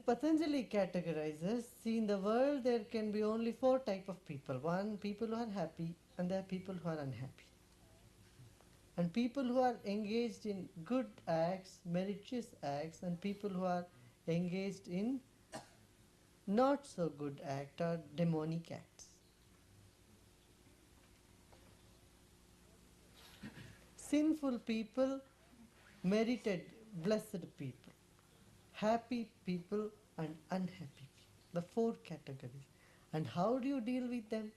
Patanjali categorizes, see, in the world there can be only four type of people. One, people who are happy, and there are people who are unhappy. And people who are engaged in good acts, meritorious acts, and people who are engaged in not so good act or demonic acts. Sinful people, merited, blessed people. Happy people and unhappy people. The four categories. And how do you deal with them?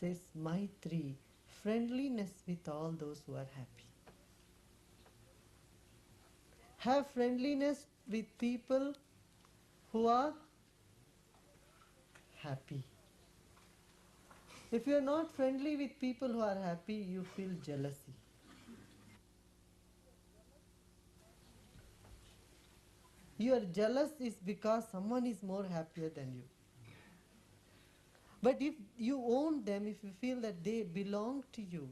This Maitri, friendliness with all those who are happy. Have friendliness with people who are happy. If you are not friendly with people who are happy, you feel jealousy. You are jealous is because someone is more happier than you. But if you own them, if you feel that they belong to you,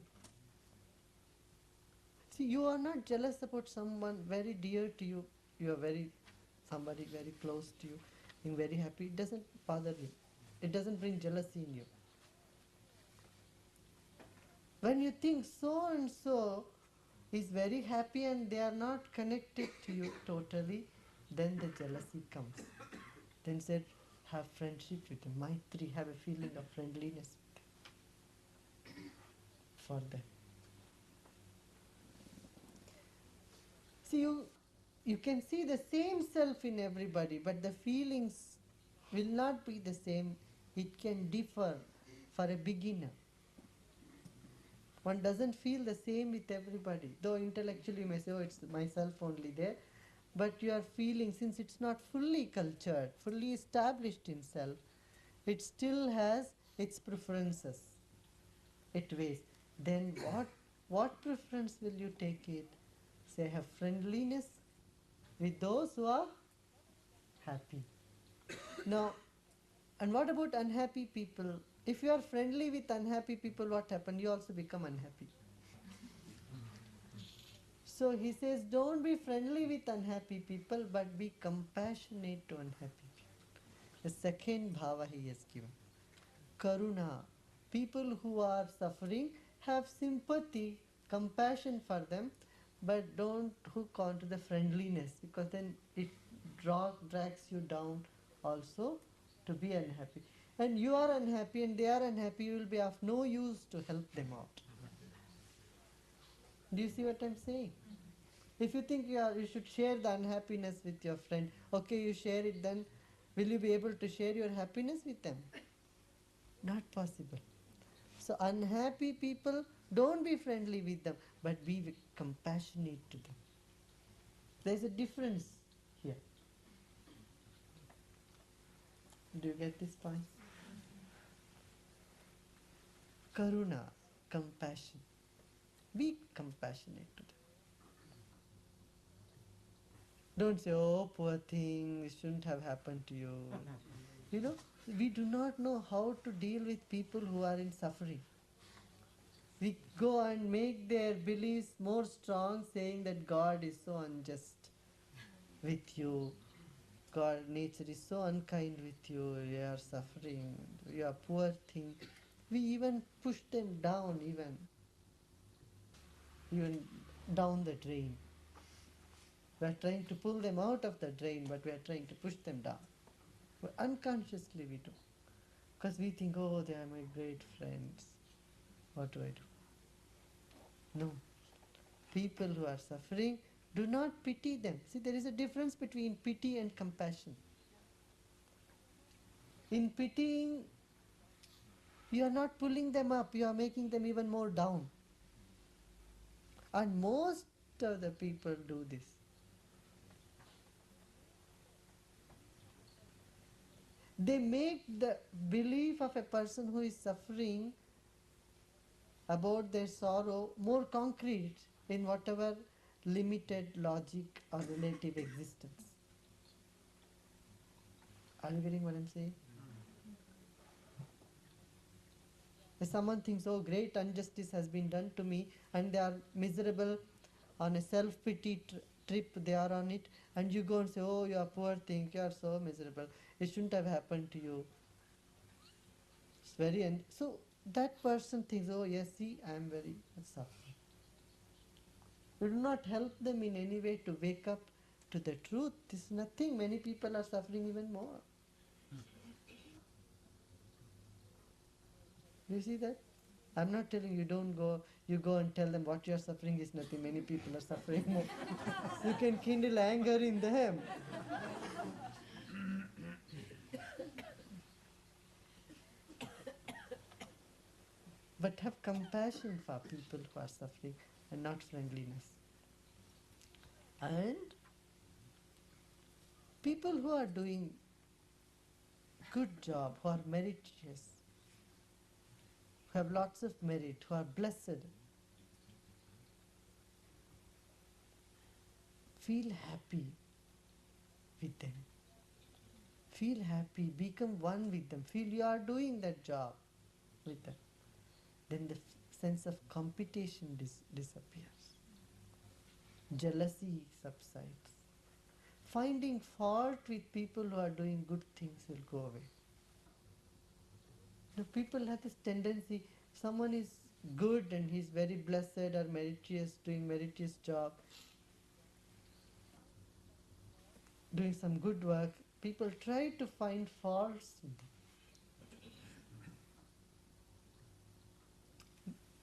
see, you are not jealous about someone very dear to you. You are somebody very close to you, being very happy. It doesn't bother you. It doesn't bring jealousy in you. When you think so and so is very happy and they are not connected to you totally, then the jealousy comes. Then said, have friendship with them. Maitri, have a feeling of friendliness for them. See, you can see the same self in everybody, but the feelings will not be the same. It can differ for a beginner. One doesn't feel the same with everybody. Though intellectually you may say, oh, it's myself only there. But your feeling, since it's not fully cultured, fully established in self, it still has its preferences. It weighs. Then what preference will you take it? Say, have friendliness with those who are happy. Now, and what about unhappy people? If you are friendly with unhappy people, what happens? You also become unhappy. So he says, don't be friendly with unhappy people, but be compassionate to unhappy people. The second bhava he has given. Karuna. People who are suffering, have sympathy, compassion for them, but don't hook on to the friendliness, because then it drags you down also to be unhappy. And you are unhappy and they are unhappy, you will be of no use to help them out. Do you see what I'm saying? If you think you should share the unhappiness with your friend, okay, you share it, then will you be able to share your happiness with them? Not possible. So unhappy people, don't be friendly with them, but be compassionate to them. There is a difference here. Do you get this point? Karuna, compassion. Be compassionate to them. Don't say, oh, poor thing, this shouldn't have happened to you. You know, we do not know how to deal with people who are in suffering. We go and make their beliefs more strong, saying that God is so unjust with you. God, nature is so unkind with you. You are suffering. You are poor thing. We even push them down, even down the drain. We are trying to pull them out of the drain, but we are trying to push them down. But unconsciously we do. Because we think, oh, they are my great friends. What do I do? No. People who are suffering, do not pity them. See, there is a difference between pity and compassion. In pitying, you are not pulling them up, you are making them even more down. And most of the people do this. They make the belief of a person who is suffering about their sorrow more concrete in whatever limited logic or relative existence. Are you getting what I'm saying? If someone thinks, oh, great injustice has been done to me, and they are miserable on a self-pity trip, they are on it, and you go and say, oh, you are poor thing, you are so miserable, it shouldn't have happened to you. It's very, and so that person thinks, oh yes, see, I am very suffering. You do not help them in any way to wake up to the truth. This is nothing. Many people are suffering even more. You see that? I'm not telling you don't go, you go and tell them what you are suffering is nothing. Many people are suffering more. You can kindle anger in them. But have compassion for people who are suffering and not friendliness. And people who are doing good job, who are meritorious, who have lots of merit, who are blessed, feel happy with them. Feel happy, become one with them, feel you are doing that job with them. Then the sense of competition disappears. Jealousy subsides. Finding fault with people who are doing good things will go away. The people have this tendency, someone is good and he's very blessed or meritorious, doing meritorious job, doing some good work, people try to find faults in them.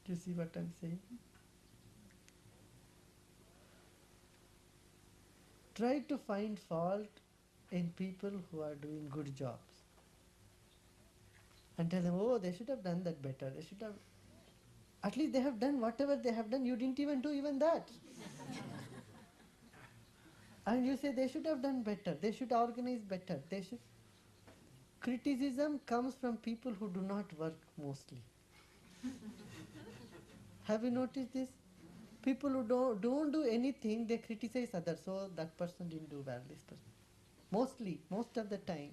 Do you see what I'm saying? Try to find fault in people who are doing good jobs. And tell them, oh, they should have done that better. They should have, at least they have done whatever they have done. You didn't even do even that. And you say they should have done better. They should organize better. They should. Criticism comes from people who do not work mostly. Have you noticed this? People who don't do anything, they criticize others. So that person didn't do well, this person. Mostly, most of the time.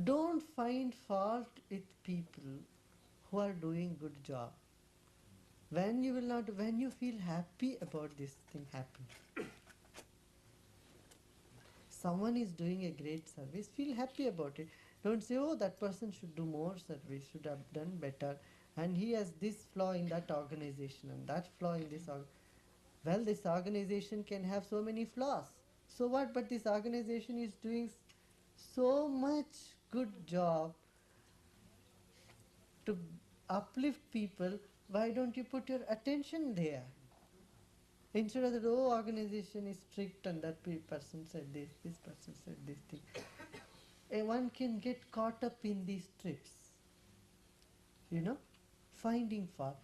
Don't find fault with people who are doing good job. When you feel happy about this thing happening. Someone is doing a great service, feel happy about it. Don't say, oh, that person should do more service, should have done better, and he has this flaw in that organization and that flaw in this well, this organization can have so many flaws. So what? But this organization is doing so much good job to uplift people. Why don't you put your attention there? Instead of the whole organization is strict and that person said this person said this thing. One can get caught up in these trips, finding fault.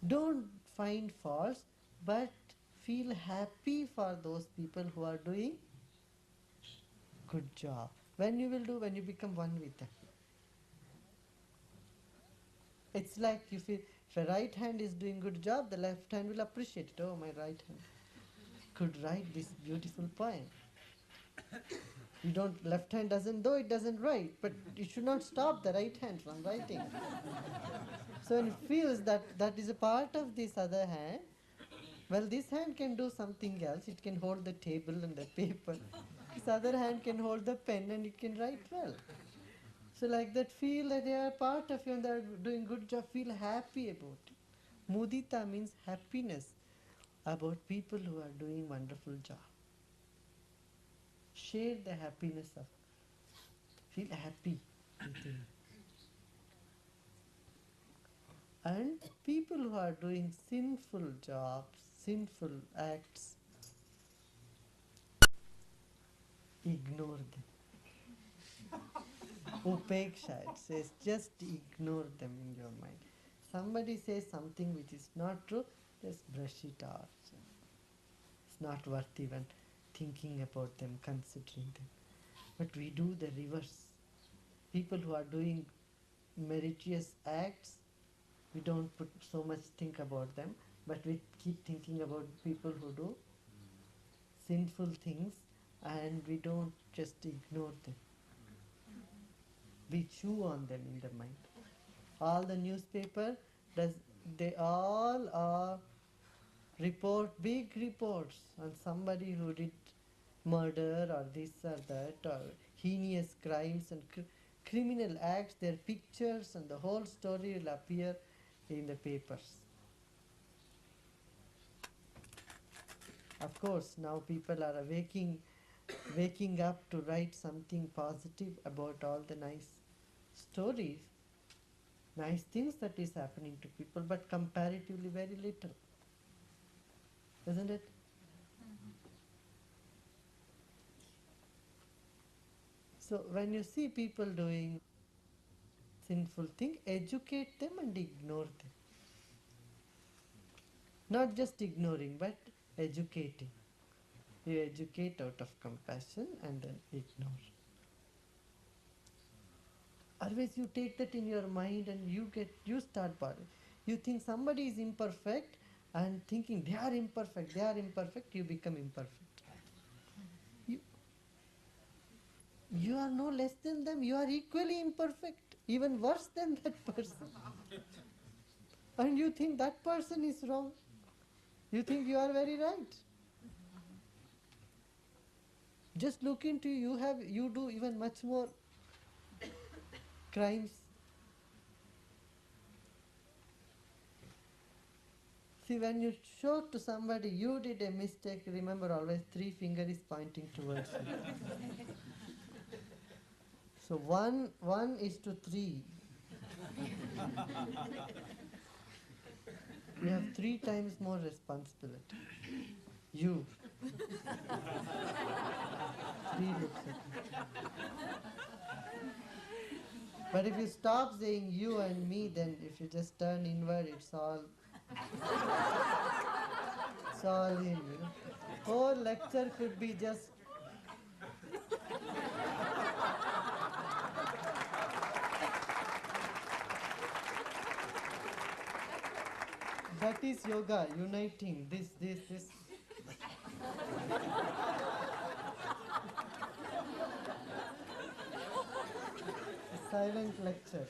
Don't find faults, but feel happy for those people who are doing good job. When you become one with them. It's like if a right hand is doing good job, the left hand will appreciate it. Oh, my right hand could write this beautiful poem. Left hand doesn't, though it doesn't write, but it should not stop the right hand from writing. So when it feels that that is a part of this other hand, well, this hand can do something else. It can hold the table and the paper. This other hand can hold the pen and it can write well. So like that, feel that they are part of you and they are doing good job, feel happy about it. Mudita means happiness about people who are doing wonderful job. Share the happiness of, feel happy within. And people who are doing sinful jobs, sinful acts, ignore them. Upeksha, it says, just ignore them in your mind. Somebody says something which is not true, just brush it off. It's not worth even thinking about them, considering them. But we do the reverse. People who are doing meritorious acts, we don't put so much think about them, but we keep thinking about people who do sinful things and we don't just ignore them. We chew on them in the mind. All the newspaper, they all are report big reports on somebody who did murder or this or that or heinous crimes and criminal acts. Their pictures and the whole story will appear in the papers. Of course, now people are waking up to write something positive about all the nice stories, nice things that is happening to people, but comparatively very little, isn't it? So when you see people doing sinful thing, educate them and ignore them. Not just ignoring, but educating. You educate out of compassion and then ignore. Always you take that in your mind and you start bothering. You think somebody is imperfect and thinking they are imperfect, you become imperfect. You, you are no less than them, you are equally imperfect, even worse than that person. And you think that person is wrong. You think you are very right. Just look into you do even much more crimes. See, when you show to somebody you did a mistake, remember always 3 finger is pointing towards you. So one is to 3. You have 3 times more responsibility. You. 3 looks at you. But if you stop saying you and me, then if you just turn inward, it's all in, you know. Whole lecture could be just that is yoga, uniting this. Silent lecture.